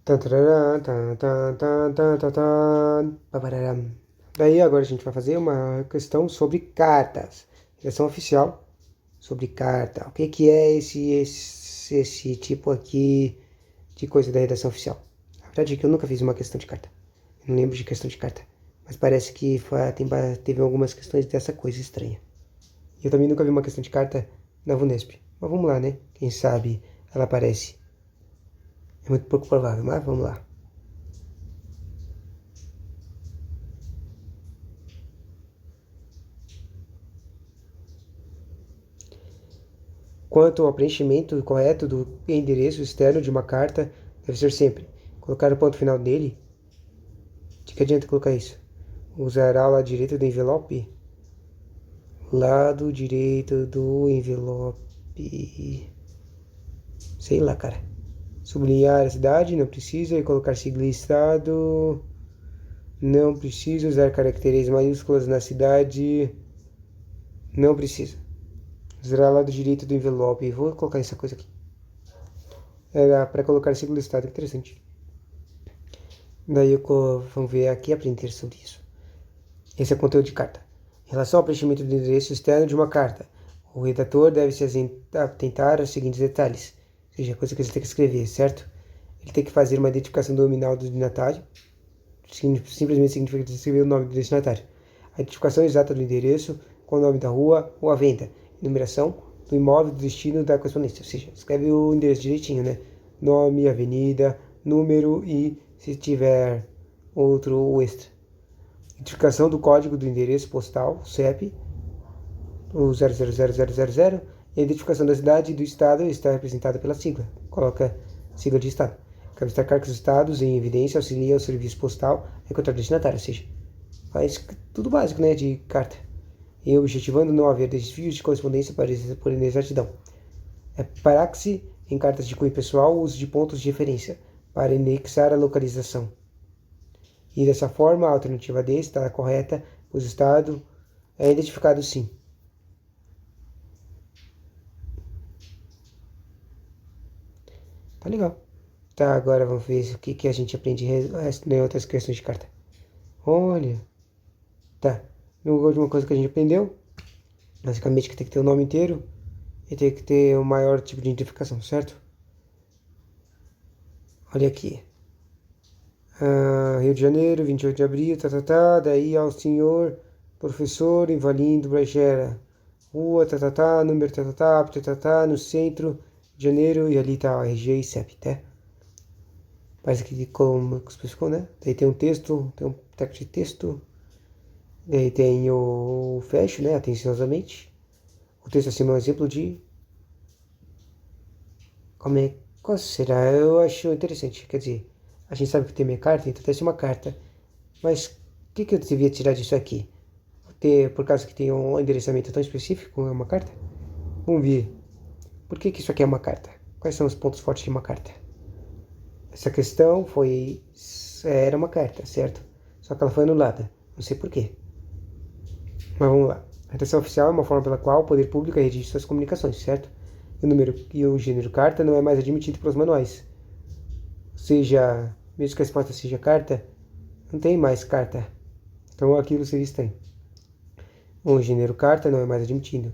Tan, tarará, tan, tan, tan, tan, tan, tan, papararam. Daí agora a gente vai fazer uma questão sobre cartas. Redação oficial sobre carta. O que que é esse tipo aqui de coisa da redação oficial? A verdade é que eu nunca fiz uma questão de carta. Eu não lembro de questão de carta. Mas parece que teve algumas questões dessa coisa estranha. E eu também nunca vi uma questão de carta na Vunesp. Mas vamos lá, né? Quem sabe ela aparece. É muito pouco provável, mas vamos lá. Quanto ao preenchimento correto do endereço externo de uma carta, deve ser sempre colocar o ponto final dele. De que adianta colocar isso? Usará o lado direito do envelope? Lado direito do envelope. Sei lá, cara. Sublinhar a cidade, não precisa. E colocar sigla e estado. Não precisa usar caracteres maiúsculas na cidade. Não precisa. Usará o lado direito do envelope. Vou colocar essa coisa aqui. Era para colocar sigla e estado. Interessante. Daí vamos ver aqui aprender sobre isso. Esse é o conteúdo de carta. Em relação ao preenchimento do endereço externo de uma carta, o redator deve se atentar aos seguintes detalhes. Ou seja, a coisa que você tem que escrever, certo? Ele tem que fazer uma identificação nominal do destinatário. Simplesmente significa escrever o nome do destinatário. A identificação exata do endereço, com o nome da rua ou a venda. Numeração do imóvel do destino da correspondência. Ou seja, escreve o endereço direitinho, né? Nome, avenida, número e, se tiver outro extra. Identificação do código do endereço postal, CEP, o 000000, e a identificação da cidade e do estado está representada pela sigla. Coloca sigla de estado. Cabe destacar que os estados em evidência auxiliam o serviço postal a encontrar o destinatário, ou seja, faz tudo básico, né, de carta. E objetivando não haver desvios de correspondência por inexatidão. É praxe em cartas de cunho pessoal o uso de pontos de referência para indexar a localização. E dessa forma, a alternativa D está correta, pois o estado é identificado sim. Tá legal. Tá, agora vamos ver o que a gente aprende em outras questões de carta. Olha. Tá. A última coisa que a gente aprendeu, basicamente que tem que ter o nome inteiro e tem que ter o maior tipo de identificação, certo? Olha aqui. Rio de Janeiro, 28 de abril, daí ao senhor professor Invalindo Bragera. Rua, número, no centro de Janeiro, e ali tá o RG e CEP, tá? Parece que como especificou, né? Daí tem um texto, tem um texto de texto, daí tem o fecho, né? Atenciosamente. O texto acima é um exemplo de... Qual será? Eu acho interessante, quer dizer, a gente sabe que tem minha carta, então deve ser uma carta, mas o que eu devia tirar disso aqui? Por causa que tem um endereçamento tão específico, é uma carta? Vamos ver. Por que isso aqui é uma carta? Quais são os pontos fortes de uma carta? Essa questão era uma carta, certo? Só que ela foi anulada. Não sei por quê. Mas vamos lá. A redação oficial é uma forma pela qual o poder público redige suas comunicações, certo? E o gênero carta não é mais admitido pelos manuais. Ou seja, mesmo que a resposta seja carta, não tem mais carta. Então aquilo seria estranho. O gênero carta não é mais admitido.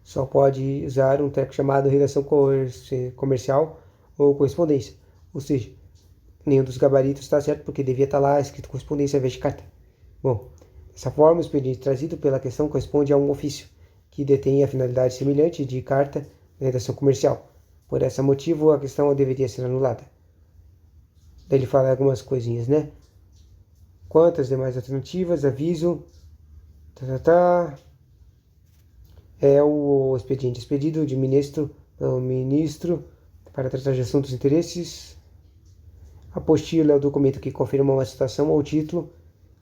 Só pode usar um treco chamado redação comercial ou correspondência. Ou seja, nenhum dos gabaritos está certo porque devia estar lá escrito correspondência ao invés de carta. Bom, dessa forma, o expediente trazido pela questão corresponde a um ofício, que detém a finalidade semelhante de carta na redação comercial. Por esse motivo, a questão deveria ser anulada. Daí ele fala algumas coisinhas, né? Quantas demais alternativas, aviso, é o expediente expedido de ministro pelo ministro para tratar de assuntos e interesses. Apostila é o documento que confirma uma situação ou título.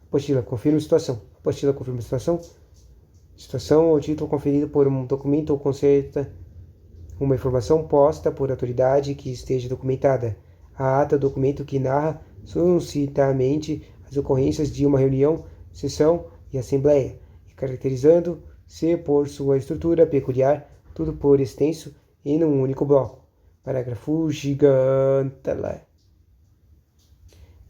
Apostila confirma a situação. Apostila confirma a situação. Situação ou título conferido por um documento ou conserta uma informação posta por autoridade que esteja documentada. A ata é o documento que narra sucintamente as ocorrências de uma reunião, sessão e assembleia, e caracterizando-se por sua estrutura peculiar, tudo por extenso em um único bloco. Parágrafo gigante.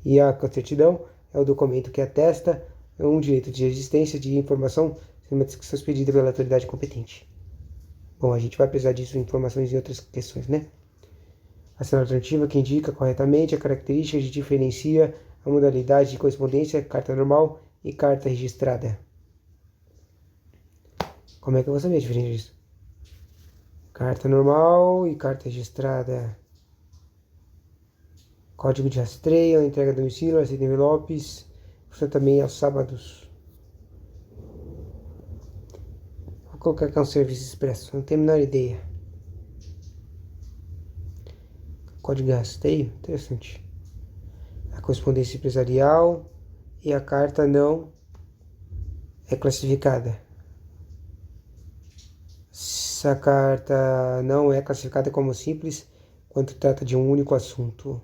E a certidão é o documento que atesta um direito de existência de informação sem uma descrição expedida pela autoridade competente. Bom, a gente vai precisar disso em informações em outras questões, né? Assinatura alternativa que indica corretamente a característica que diferencia a modalidade de correspondência, carta normal e carta registrada. Como é que eu vou saber a diferença disso? Carta normal e carta registrada. Código de rastreio, entrega a domicílio, aceita envelopes, funciona também aos sábados. Vou colocar aqui um serviço expresso, não tenho a menor ideia. Código de rastreio, interessante. A correspondência empresarial e a carta não é classificada. Essa carta não é classificada como simples quando trata de um único assunto.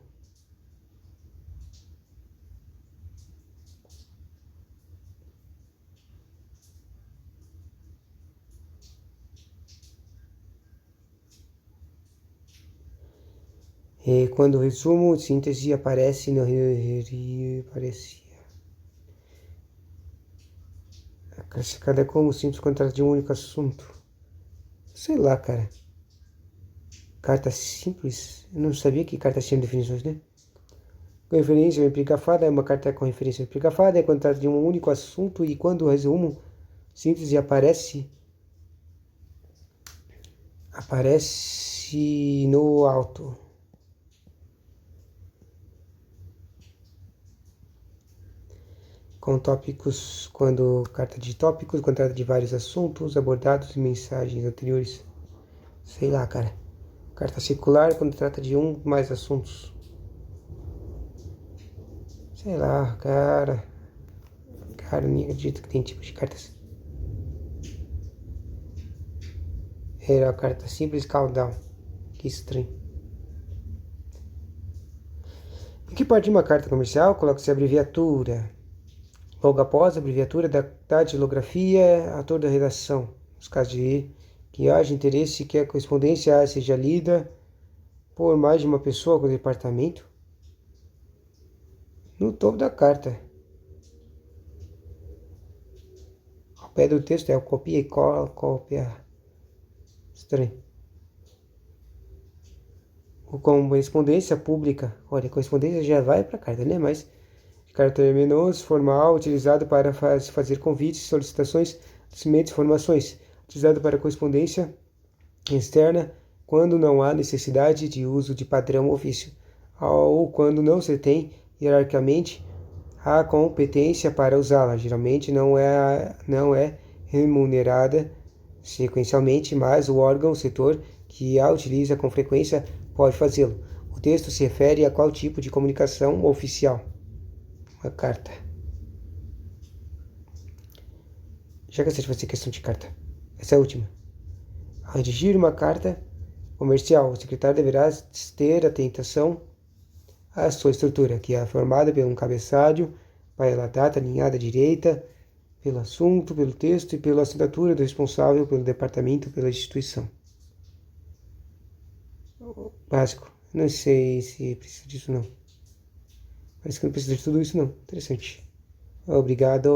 E quando o resumo, síntese aparece no aparecia. É classificada como simples quando trata de um único assunto. Sei lá, cara. Carta simples? Eu não sabia que cartas tinham definições, né? Com referência ao empregafada é uma carta com referência ao empregafada, é quando trata de um único assunto e quando o resumo, síntese aparece no alto. Com tópicos, quando carta de tópicos, quando trata de vários assuntos abordados em mensagens anteriores. Sei lá, cara. Carta circular, quando trata de um mais assuntos. Sei lá, cara. Cara, nem acredito que tem tipo de cartas. Era a carta simples caudal. Que estranho. Em que parte de uma carta comercial coloca-se a abreviatura? Logo após a abreviatura da datilografia, autor da redação. Nos casos de que haja interesse que a correspondência seja lida por mais de uma pessoa com o departamento. No topo da carta. Ao pé do texto é o copia e cola, cópia. Estranho. O correspondência pública. Olha, a correspondência já vai para a carta, né? Mas caráter menos formal, utilizado para fazer convites, solicitações, documentos, informações. Utilizado para correspondência externa quando não há necessidade de uso de padrão ofício, ou quando não se tem hierarquicamente a competência para usá-la. Geralmente não é remunerada sequencialmente, mas o órgão, o setor que a utiliza com frequência pode fazê-lo. O texto se refere a qual tipo de comunicação oficial? Uma carta. Já cansei de fazer questão de carta. Essa é a última. Ao redigir uma carta comercial, o secretário deverá ter atenção à sua estrutura, que é formada por um cabeçalho, pela data alinhada à direita, pelo assunto, pelo texto e pela assinatura do responsável pelo departamento, pela instituição. Básico. Não sei se precisa disso, não. Parece que não precisa de tudo isso, não. Interessante. Obrigado.